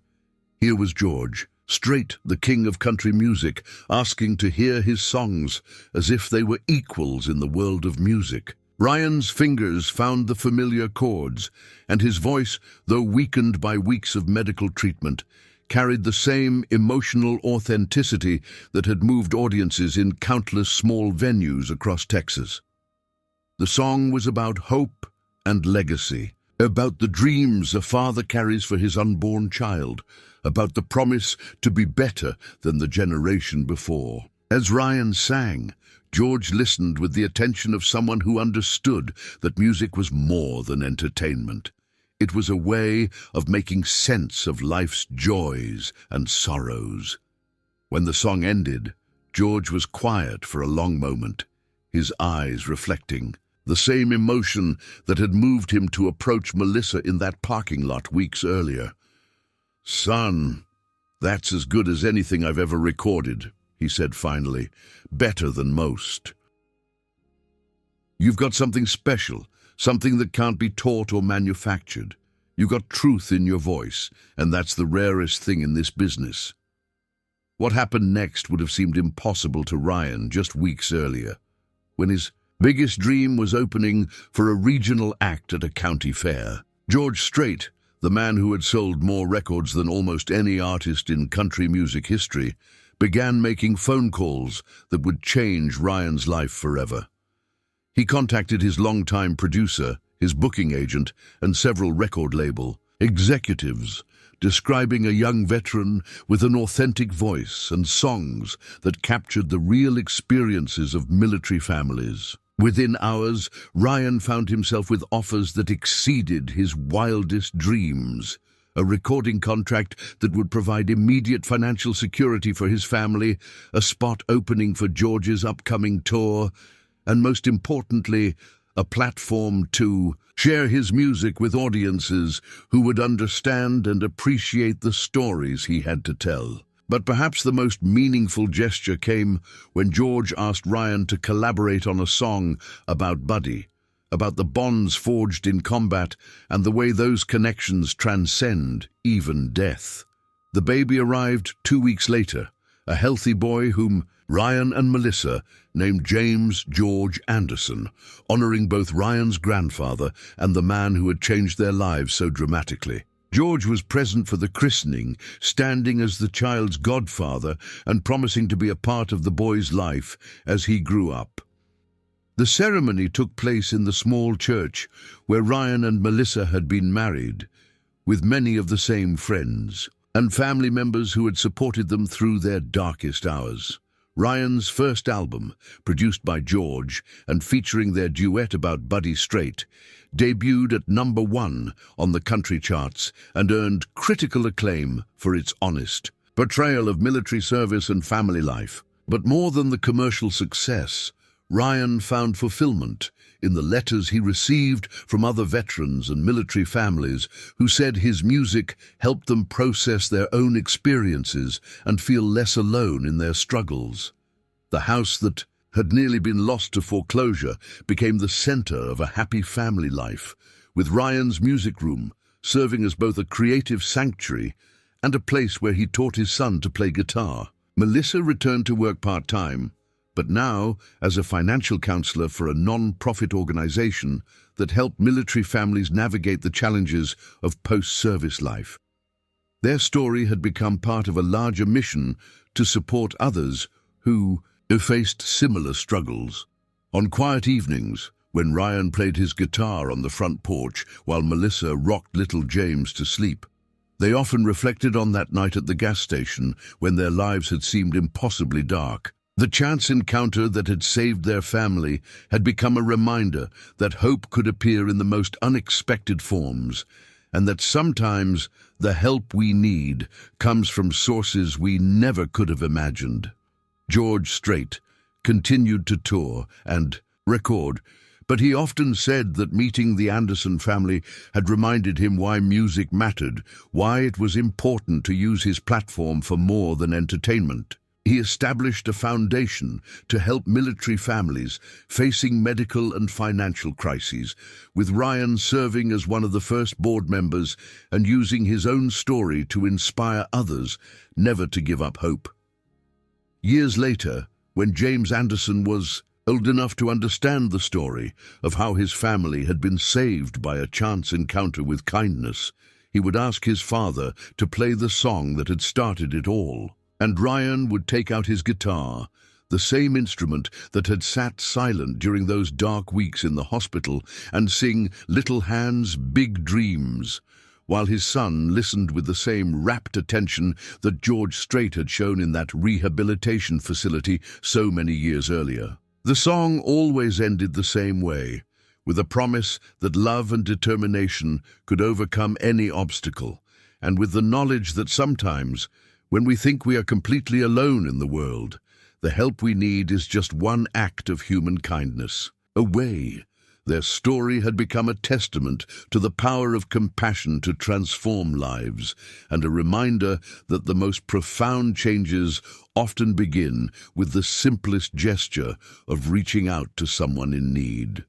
Here was George, Strait, the king of country music, asking to hear his songs as if they were equals in the world of music. Ryan's fingers found the familiar chords, and his voice, though weakened by weeks of medical treatment, carried the same emotional authenticity that had moved audiences in countless small venues across Texas. The song was about hope and legacy, about the dreams a father carries for his unborn child, about the promise to be better than the generation before. As Ryan sang, George listened with the attention of someone who understood that music was more than entertainment. It was a way of making sense of life's joys and sorrows. When the song ended, George was quiet for a long moment, his eyes reflecting the same emotion that had moved him to approach Melissa in that parking lot weeks earlier. "Son, that's as good as anything I've ever recorded," he said finally. "Better than most. You've got something special, something that can't be taught or manufactured. You've got truth in your voice, and that's the rarest thing in this business." What happened next would have seemed impossible to Ryan just weeks earlier, when his biggest dream was opening for a regional act at a county fair. George Strait, the man who had sold more records than almost any artist in country music history, began making phone calls that would change Ryan's life forever. He contacted his longtime producer, his booking agent, and several record label executives, describing a young veteran with an authentic voice and songs that captured the real experiences of military families. Within hours, Ryan found himself with offers that exceeded his wildest dreams. A recording contract that would provide immediate financial security for his family, a spot opening for George's upcoming tour, and most importantly, a platform to share his music with audiences who would understand and appreciate the stories he had to tell. But perhaps the most meaningful gesture came when George asked Ryan to collaborate on a song about Buddy, about the bonds forged in combat and the way those connections transcend even death. The baby arrived 2 weeks later, a healthy boy whom Ryan and Melissa named James George Anderson, honoring both Ryan's grandfather and the man who had changed their lives so dramatically. George was present for the christening, standing as the child's godfather and promising to be a part of the boy's life as he grew up. The ceremony took place in the small church where Ryan and Melissa had been married, with many of the same friends and family members who had supported them through their darkest hours. Ryan's first album, produced by George and featuring their duet about Buddy Strait, debuted at #1 on the country charts and earned critical acclaim for its honest portrayal of military service and family life. But more than the commercial success, Ryan found fulfillment in the letters he received from other veterans and military families who said his music helped them process their own experiences and feel less alone in their struggles. The house that had nearly been lost to foreclosure became the center of a happy family life, with Ryan's music room serving as both a creative sanctuary and a place where he taught his son to play guitar. Melissa returned to work part-time, but now as a financial counselor for a non-profit organization that helped military families navigate the challenges of post-service life. Their story had become part of a larger mission to support others who faced similar struggles. On quiet evenings, when Ryan played his guitar on the front porch while Melissa rocked little James to sleep, they often reflected on that night at the gas station when their lives had seemed impossibly dark. The chance encounter that had saved their family had become a reminder that hope could appear in the most unexpected forms, and that sometimes the help we need comes from sources we never could have imagined. George Strait continued to tour and record, but he often said that meeting the Anderson family had reminded him why music mattered, why it was important to use his platform for more than entertainment. He established a foundation to help military families facing medical and financial crises, with Ryan serving as one of the first board members and using his own story to inspire others never to give up hope. Years later, when James Anderson was old enough to understand the story of how his family had been saved by a chance encounter with kindness, he would ask his father to play the song that had started it all. And Ryan would take out his guitar, the same instrument that had sat silent during those dark weeks in the hospital and sing Little Hands, Big Dreams, while his son listened with the same rapt attention that George Strait had shown in that rehabilitation facility so many years earlier. The song always ended the same way, with a promise that love and determination could overcome any obstacle, and with the knowledge that sometimes, when we think we are completely alone in the world, the help we need is just one act of human kindness. Away. Their story had become a testament to the power of compassion to transform lives, and a reminder that the most profound changes often begin with the simplest gesture of reaching out to someone in need.